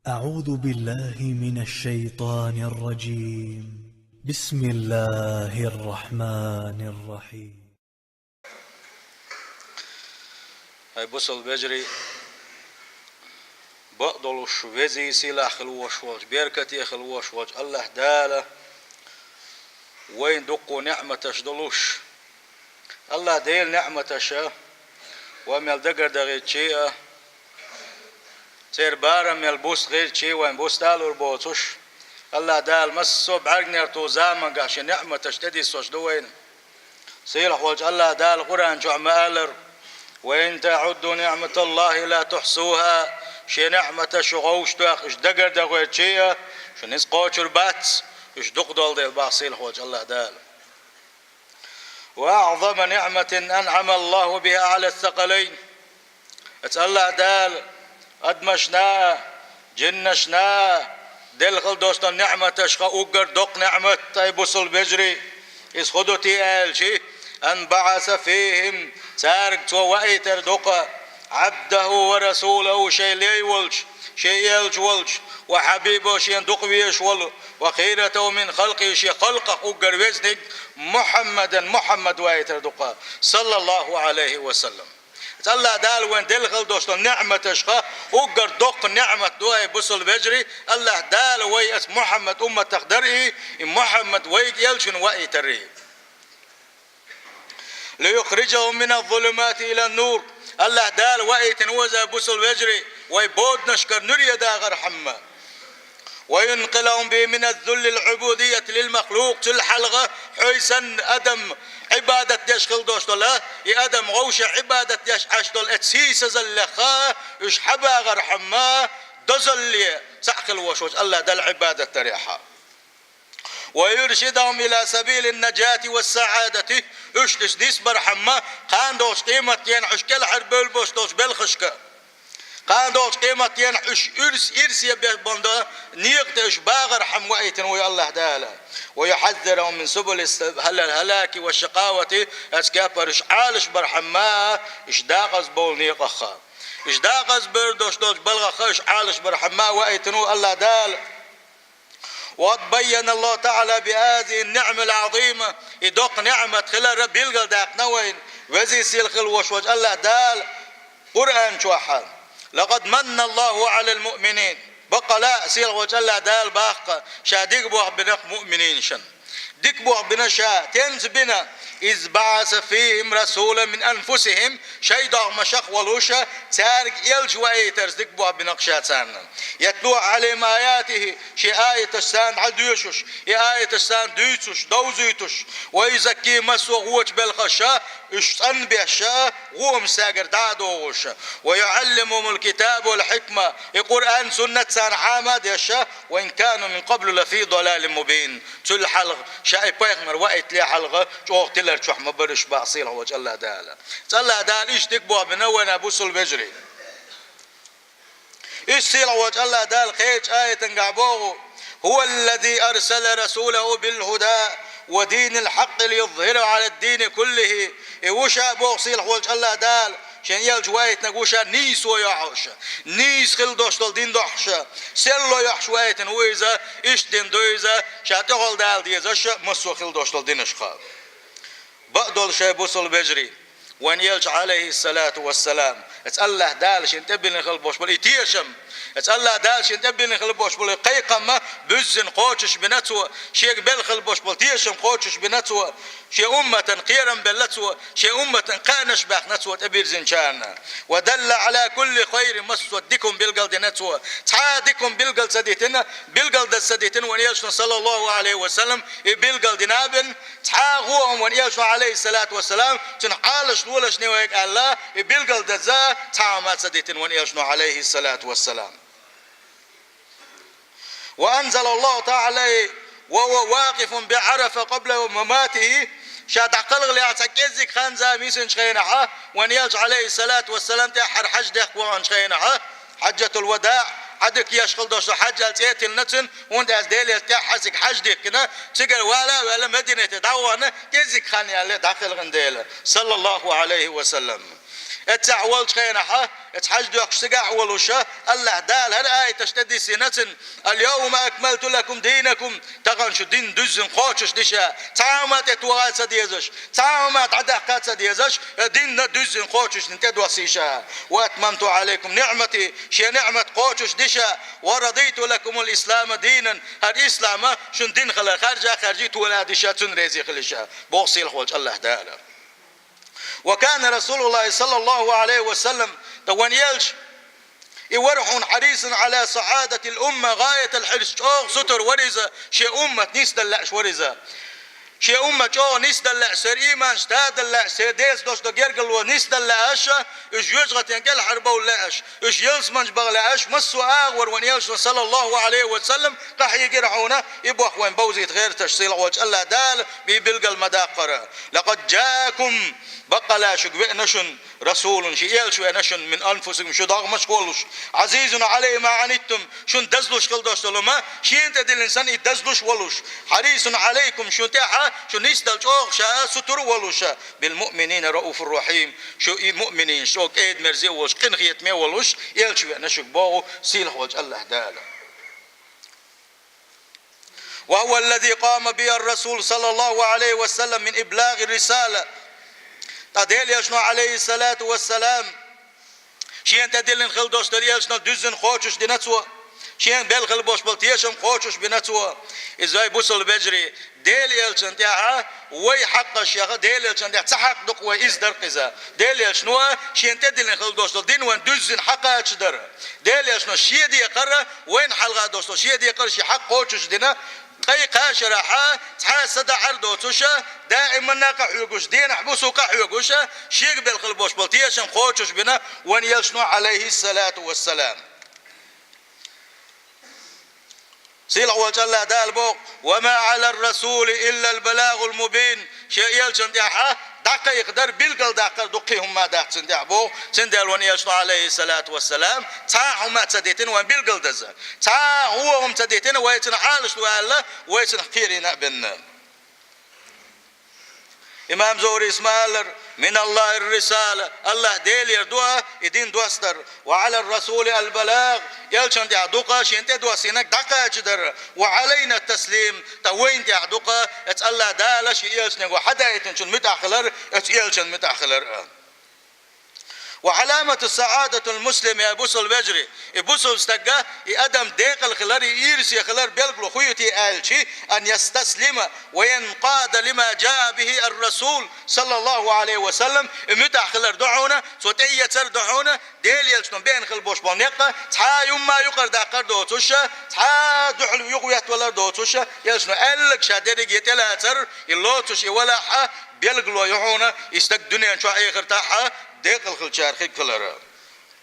أعوذ بالله من الشيطان الرجيم. بسم الله الرحمن الرحيم. هاي بوصل بجري بقدلوش وزي سلاح خلوش وج بيركتي خلوش وج الله داله وين دقوا نعمتش دلوش الله ديل نعمتش ومل دقر دغيت شيء سير بارم مل بوس غير شيء وين بوس دالور بوتش الله دال مسو بعرقنر تو زامن قاش نعمتش تدي سوش دوين سيلح وج الله دال قران جو مالر وإن تعدوا نعمة الله لا تحصوها شي نعمة شغوش تاخ إش دقر دغويت شيء شو نس قوشر باتس إش دقدول ديل باصيل خوج الله دال وأعظم نعمة أنعم الله بها على الثقلين الله دال أدمشنا جنشنا دلخل دوستان نعمة تشخى أقر دق نعمة تيبوصل بجري إس خدوتي آل شي أن بعث فيهم سارق تو وأيتر دق عبده ورسوله شي لي ولش شي يلج ولش وحبيبه شي دق بيش ول وخيرته من خلقه شي خلقه أقر وزنك محمد وأيتر دق صلى الله عليه وسلم الله دال وين دلخل دوستان نعمة تشخى أقر دق نعمة دواي بوصل بجري الله دال ويأس محمد أمة تقدره محمد ويك يلشن وأيتره ليخرجهم من الظلمات إلى النور الله دال وأيتن وزا بوصل بجري ويبود نشكر نريا داغر حمّا وينقلهم به من الذل العبودية للمخلوق تلحلغة حيسن أدم عبادة يشغل دوشتلا يا أدم غوش عبادة يشغل اتسيس زلخا إش حبا غرحما دزل سأخل وشوش الله دل عبادة تريحا ويرشدهم إلى سبيل النجاة والسعادة إش تسديس برحما قان دوش قيمة ين عشكال حربول بوشتوش بالخشكة قان دوش قيمة ين عش إرس يبيش بندا نيقتش باغر حم وأيتن ويا الله دالا ويحذرهم من سبل الهلاك والشقاوة أسكابر إش عالش برحما إش داغز بول نيقخا إش داغز بردوش دوش بلغخا إش عالش برحما وأيتن الله دالا وقد بين الله تعالى بهذه النعمة العظيمة يدق نعمة خلال رب يلقى داق نوين وزي سيلخل وشوج الله دال قرآن شوحان لقد من الله على المؤمنين بقى لا سيل وجه الله دال باقة شاديك بوح بنق مؤمنين شن ديك بوح بنا شا تنز بنا إذ بعث فيهم رسولا من أنفسهم شيء ضغ مشق ولوشا تارك يلج وأيترز ديك بوح بنق شا تسانا يتلو عليهم آياته شي آية تسان عدوشش آية تسان دوتش دوزيتش ويزكي مسو غوش بالخشا اشتن بيشا غوم ساقر دادوش ويعلمهم الكتاب والحكمة القرآن سنة سان عامد يشا وإن كانوا من قبل لفي ضلال مبين تل حلغ شاي بيغمر وقت لي حلغة شوق تلر شوح مبرش باصيله وجه الله دالا الله دال ايش تكبوا بنونا بوصل بجري ايش سيله وجه الله دال خيج آية تنقعبوه هو الذي أرسل رسوله بالهدى ودين الحق ليظهره على الدين كله وشا بوصيل وجه الله دال شن يلج وايت نقوشا نيس ويعوشا نيس خل دوشتل دين دوحشا سلو يحش وايت ويزا ايش دين دويزا شاتغل دال ديزاش مسو خل دوشتل دينشخا بقدل شي بوصل بجري وان يلج عليه الصلاة والسلام الله دال شن تبين خل بوش بل يتيشم الله دال شن تبين خل بوش بل قيقما بزن قوتش بنتو شيك بالخل بوش بل تيشم قوتش بنتو شي أمة قيرا بلتو شي أمة قانش باخ نتو تبير زنشان ودل على كل خير مسودكم بالقلد نتو تعادكم بالقلد سديتنا بالقلد السديتن ونيلشن صلى الله عليه وسلم بالقلد نابن تعاغوهم ونيلشن عليه الصلاة والسلام تنحالش دولش نيويك الله بالقلد ذا تعامات سديتن ونيلشن عليه الصلاة والسلام وأنزل الله تعالى وهو واقف بعرفة قبل مماته شاد عقل لي أتكذك خان زاميسن شخينها ونيلج عليه الصلاة والسلام تحر حج دخ وان شخينها حجة الوداع حدك يشغل دوش حجة تيت النتن وند از ديل تحسك حج ديك كنا تقول ولا مدينة دعوانا كذك خان يالله داخل غنديل صلى الله عليه وسلم اتعول خينها اتحجد يقشتقع ولوشا الله دال هر آية تشتدي سنة اليوم أكملت لكم دينكم تغنش دين دزن خوشش ديشا تعامات اتوغال سديزش تعامات عداقات سديزش دين دزن خوشش نتدوسيشا واتممت عليكم نعمتي شي نعمة خوشش ديشا ورضيت لكم الإسلام دينا هر إسلام شن دين خارجي تولا ديشا تنريزي خلشا بوصي الخوش الله دال. وكان رسول الله صلى الله عليه وسلم توان يلش يورحون حريصا على سعادة الأمة غاية الحرص ستر ورزة شيء أمة نستلعش ورزة شيء أمة نستلع سر إيمان استادلع سيديس دوش دقيرقل ونستلعش إش يجغت ينقل حربه ولاش إش يلس منج بغلاش مسوا آغور ون يلش صلى الله عليه وسلم قح يقرعونا يبوخ وين بوزيت غير تشصيل وجه الله دال بيبلغ المداقرة لقد جاءكم بقلا شقبئنشن رسول شيئل شو نشن من أنفسكم شو ضاغ مشغولش عزيز عليه ما عنتم شن دزلوش قل دوستلما شين تدل الإنسان يدزلوش ولوش حريص عليكم شو تاحا شو نستل شوق شا ستر ولوش بالمؤمنين رؤوف الرحيم شو مؤمنين شو كيد مرزي وش قنخيت مي ولوش يل شو نشق باو سيل وجه الله داله. وهو الذي قام به الرسول صلى الله عليه وسلم من إبلاغ الرسالة تدل يشنو عليه الصلاة والسلام شين تدل خل دوستر يشنو دزن خوشش دينتوا شين بلغل بوش بلتيشم خوشش بنتوا إزاي بوصل بجري ديل يلشن تاعها وي حق الشيخ ديل يلشن تاع تحق دق ويزدر قزا ديل يلشنو شين تدل خل دوستر دين وين دزن حقها تشدر ديل يلشنو شي دي يقرر وين حلقة دوستر شي دي يقرر شي حق خوشش دينا قي قاشرها تحاسد عرضو تشا دائما ناقح يقوش دين حبوسو قح يقوش شيق بالقلبوش بلتيشن خوشش بنا وان يلشنو عليه الصلاة والسلام سيل وجه الله دال بوق وما على الرسول إلا البلاغ المبين شيء يلشن داحا دقا يقدر بالقل دقا دقيهم ما داح سندعبو سندال وان يلشنو عليه الصلاة والسلام تا هما تسديتين وان بالقل دزا تا هو هم تسديتين ويتن حالش وعلا ويتن خيرنا بنا إمام زوري اسماعيل من الله الرسالة الله ديل يردوها يدين دوستر وعلى الرسول البلاغ يلشن دي عدوقا شينتي دوسينك دقا جدر وعلينا التسليم توين دي عدوقا ات الله دالش يلشن وحدا يتنشن متأخلر ات يلشن متأخلر. وعلامة السعادة المسلم يا بوصل بجري بوصل استقى أدم ديق الخلر يرسي خلر بيلقلو خيوتي آلشي أن يستسلم وينقاد لما جاء به الرسول صلى الله عليه وسلم متى خلر دعونا سوتي يتر دعونا ديل يلشنو بين خلبوش بونيقا تا يما يقر داقر دوتوشا تا دحل يقويات ولا دوتوشا يلشنو ألق شادرق يتلاتر اللوتوش ولا بيلقلو يعونا يستق دنيا شو آخر تاحا ديق الخلشار خيك كلره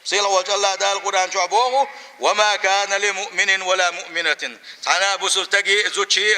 سيل وجه الله دال القرآن شعبوه وما كان لمؤمن ولا مؤمنة تعنا بسل تجي زوجي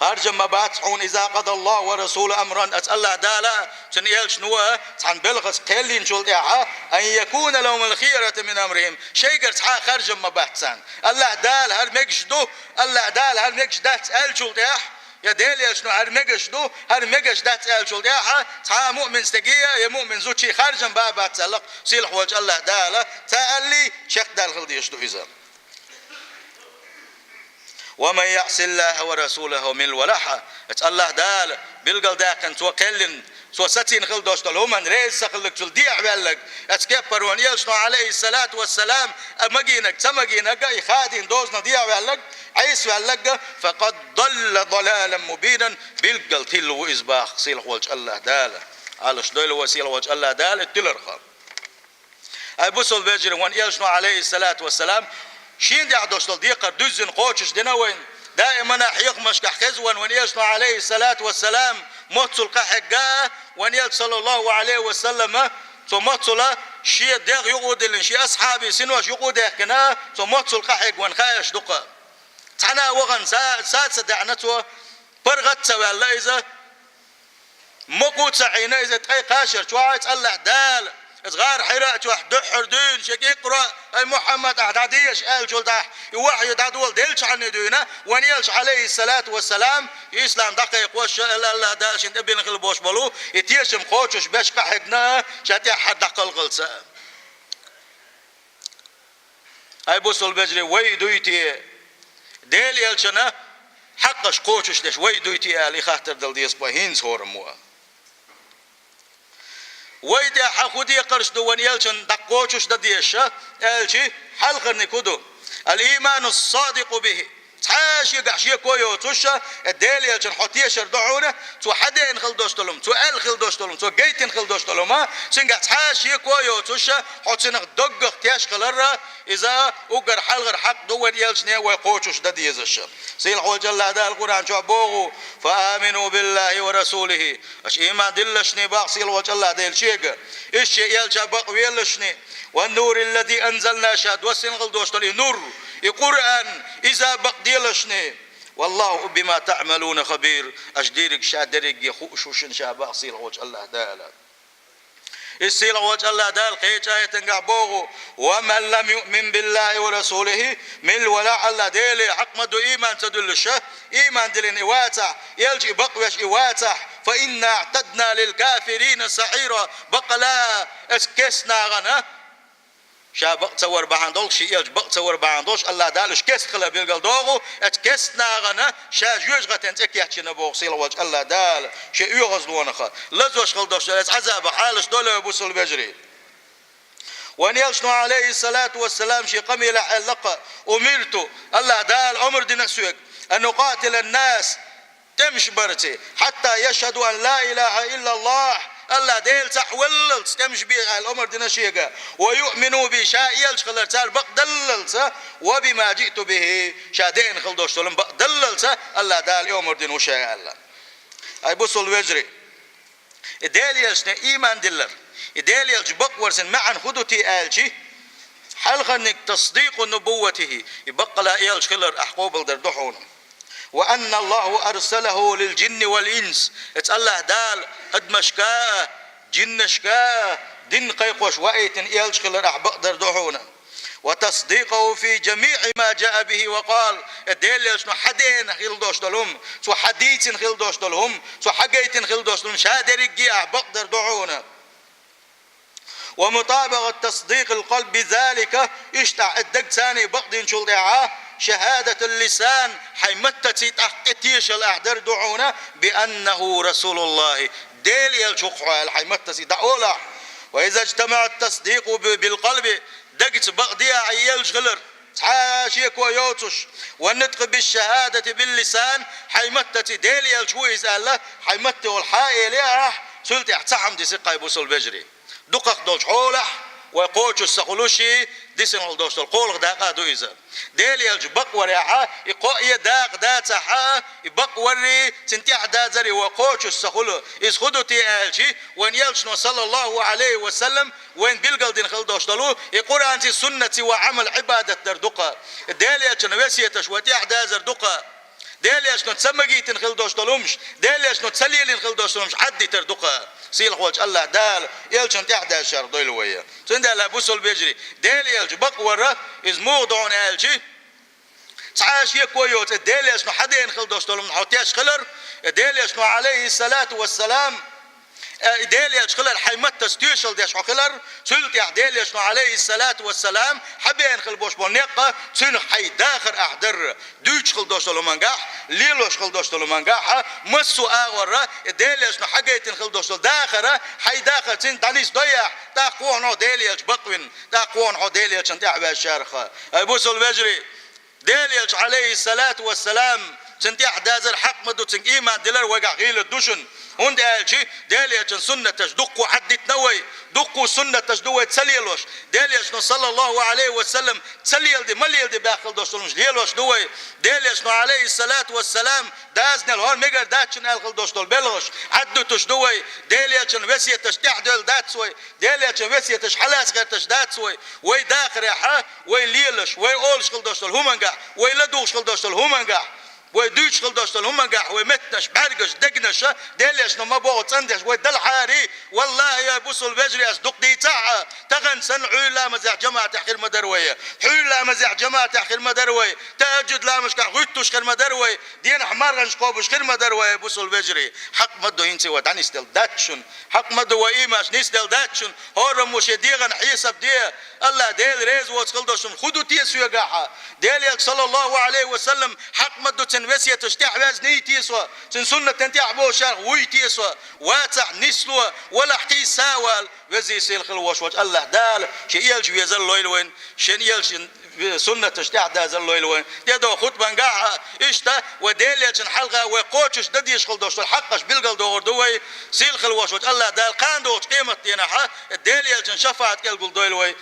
هرجم ما باتحون إذا قضى الله ورسول أمرا أسأل الله دالا سنيل شنوه تعن بلغس قيلين شلتها أن يكون لهم الخيرة من أمرهم شيء قرتها خرجم ما باتسان الله دال هر مجدو الله دال هر مجدات أل شلتها يا ديل شنو هرمجش دو هرمجش ده تقال شو ده تا مؤمن استجية يا مؤمن زوجي خارجا بابا تسلق سيلح وجه الله داله تقلي شق دال خلدي يشدو إذا ومن يعص الله ورسوله من الولحة الله دال بالقل داقن توكلن سو ستين خل دوستل هم رئيس خلك تلديع بالك اتكبر وان يلشنو عليه الصلاة والسلام امجينك تمجينك يخادين دوزنا ديع بالك عيس بالك فقد ضل ضلالا مبينا بالقل تلو إزباخ سيل وجه الله داله على شدول وسيل وجه الله داله تلرخم أبوسل بجر وان يلشنو عليه الصلاة والسلام شين دي عدوستل ديقر دزن قوتش دينا وين دائما حيق مشكح خزوان ونيلشنو عليه الصلاة والسلام موتسل قحقا ونيل صلى الله عليه وسلم موتسل شي ديق يقود لن شي أصحابي سنوش يقود كنا موتسل قحق ونخايش دقا تحنا وغن سات سدعنتو برغت سوى الله إذا مقود سعينا إذا تقي قاشر شوعي الله دال غار حرقت واحد دحر دين شك يقرأ محمد أحداديش قال شو ده وحي دول دلش عن دينا ونيلش عليه الصلاة والسلام إسلام دقيق وش الله ده شن ابن خلبوش بلو يتيشم خوشش باش كحقنا شتى حد دقل غلسة هاي بوصل بجري ويدويتي ديل يلشنا حقش خوشش ليش ويدويتي اللي خاطر دل ديس بهين صورموا ويدا حخودي قرش دوان يلشن دقوشش دديشة الشي حلقني كدو الإيمان الصادق به تحاش يقعشي كويو توشا الديل يلشن حطيه شردعونه تو حدين خلدوشتلهم تو ال خلدوشتلهم تو جيتين خلدوشتلهم ما سنقع تحاش يكويو توشا حطينك دقق تياش خلرة إذا أقر حلقر حق دوان يلشن ويقوشش دديزش سيل حوج الله ده القرآن شو بوغو فآمنوا بالله ورسوله اش إيمان دلشني باق سيل وجه الله ديل شيء إيش يلشا باق ويلشني والنور الذي أنزلنا شاد وسن خلدوشتلي نور القرآن إذا باق ديلشني والله بما تعملون خبير أجديرك شادرك يخوشوشن شاباق سيل وجه الله ده السيل وجه الله دال قيت آية تنقعبوه ومن لم يؤمن بالله ورسوله من ولا الله ديلي حق مدو إيمان تدل الشه إيمان دلين إواتح يلجي بقوش إواتح فإنا اعتدنا للكافرين سعيرا بقلا اسكسنا غنا شابق تصور بعندوش شيء يلج بق تصور بعندوش الله دالش كس خلا بيلقل دوغو اتكسنا غنا شاجوج غتنت اكياتشنا بوغسيل وجه الله دال شيء يغز دونخا لزوش خلدوش عذاب حالش دوله بوصل بجري ونيلشنو عليه الصلاة والسلام شي قميل حلقة أمرت الله دال عمر دي نسوك أن نقاتل الناس تمش برتي حتى يشهدوا أن لا إله إلا الله الله ديل تحول تمش بيه الأمر دي نشيقة ويؤمنوا بشائل خلال تال بق دللت وبما جئت به شادين خلدوش تلم بق دللت الله دال أمر دي نشيقة الله أي بوصل وجري ديل يلشنا إيمان دلر ديل يلج بق ورسن معا خدوتي آلشي حلقا انك تصديق نبوته يبقى لا يلج خلر أحقوب الدردحون وأن الله أرسله للجن والإنس الله دال قد مشكاه جن شكاه دين قيقوش وأيت يلج خلر أحبق دردحون وتصديقه في جميع ما جاء به وقال ديل شنو حدين خلدوش دلهم سو حديث خلدوش دلهم سو حقيت خلدوش دلهم شادر يجي بقدر دعونا ومطابقة تصديق القلب بذلك اشتع الدق ثاني بقدين شلدعاه شهادة اللسان حيمتتي تحقتيش الأحدر دعونا بأنه رسول الله ديل يلشقها حيمتتي دعولا وإذا اجتمع التصديق بالقلب دقت بقديا عيال شغلر حاشيك ويوتش والنطق بالشهادة باللسان حيمتتي ديل يلشويز الله حيمتي والحائل ياح سلتي احتحم دي سقاي بوصل بجري دقق دوش حولح ويقوش السخلوشي ديسن الدوش القول داقا دويزا ديل يلج بق وريعا يقوي داق داتحا يبق وري سنتيح دازري وقوش السخلو إذ خدوتي آلشي وين يلشنو صلى الله عليه وسلم وين بيلقل دين خلدوش دلو يقول أنت سنة وعمل عبادة دردقا ديل يلج نوسية تشوتيح دازر دقا ديل يشنو تسمجيتن خلدوش دلومش ديل يشنو تسليلين خلدوش دلومش حدي تردقا سيل خوج الله دال يلشن تحدى شر ضيلوية سندال أبوسول بيجري ديل يلج بقورة إز موضعون ألشي تعاش يكويوت ديل يشنو حدين خلدوش دلوم حوتيش خلر ديل يشنو عليه الصلاة والسلام ديل يشخلر حيمت تستيشل ديش خلر سلت ديل يشنو عليه الصلاة والسلام حبين خلبوش بونيقة سن حي داخر أحضر دوش خلدوش دلومانجاح ليلوش خلدوش دلومانجاح مسو آورة ديل يشنو حاجيتن خلدوش داخرة حي داخر سن تانيس ضيع تاقوون هو ديل يش بقوين تاقوون هو ديل يش انتعب الشارخة أبوس البجري ديل يش عليه الصلاة والسلام سنتي أحداث حق مدو تنك إيمان دلر وقع غيل الدوشن هون دالشي داليش سنة تجدقوا حد تنوي دقوا سنة تجدوا تسليلوش داليش صلى الله عليه وسلم تسليل دي مليل دي باخل دوشتلوش ليلوش دوي داليش عليه الصلاة والسلام دازنا الهون ميجر داتشن الخل دوشتل بلغش عدو تشدوي داليش وسية تشتعدل داتسوي داليش وسية تشحلاس غير تشداتسوي وي داخر يا حا وي ليلش وي اولش خل دوشتل همنقع وي لدوش خل دوشتل همنقع ويدوش خلدوشتل هم قاع ومتنش برقش دقنش ديليش نما بوغت عندش ودل حاري والله يا بوصل بجري أصدق دي تاعها تغن سن علا مزح جماعة أخير مدروية حلا مزح جماعة أخير مدروية تهجد لا مش كغوتوش خير مدروية دين حمار غنش قوبش خير مدروية بوصل بجري حق مدو هنسي ودعني استل داتشن حق مدو وإيماش نستل داتشن هورم مش ديغن حيسب دي الله ديل ريز وصخلدوشم خدو تيسو يقاحا ديل صلى الله عليه وسلم حق مدو تنوسية تشتاح وزني تيسوا تن سنة تنتيح بو شرق وي تيسوا واتح نسلوا ولا حتي ساوال وزي سيل خلوش وش الله دال شي يلش ويزل لويلوين شن يلش سنة تشتاح دا زل لويلوين ديدو خطبا قاعها اشتا وديل يلشن حلقة وقوتش دديش خلدوش الحقش بلقل دور دوي سيل خلوش وش الله دال قاندوش قيمة ديناحا ديل يلشن شفاعت كالقل دويلوي